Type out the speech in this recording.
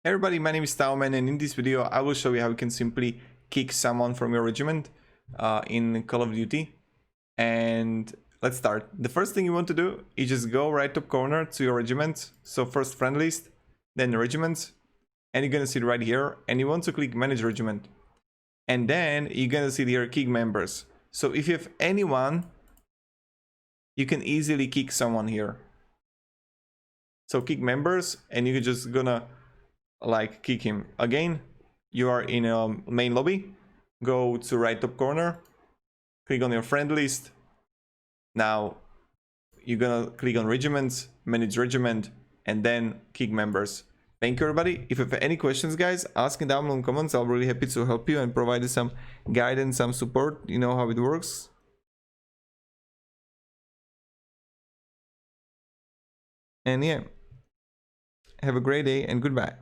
Hey everybody, my name is TaoMan, and in this video I will show you how you can simply kick someone from your regiment in Call of Duty. And let's start. The first thing you want to do is just go right top corner to your regiment. So first friend list, then regiments, and you're gonna see it right here, and you want to click manage regiment. And then you're gonna see here kick members. So if you have anyone, you can easily kick someone here. So kick members, and you're just gonna like kick him. Again, you are in a main lobby, go to right top corner, click on your friend list. Now you're gonna click on regiments, manage regiment, and then kick members. Thank you everybody. If you have any questions, guys, ask down below in comments. I'll be really happy to help you and provide you some guidance, some support. You know how it works. And yeah, have a great day and goodbye.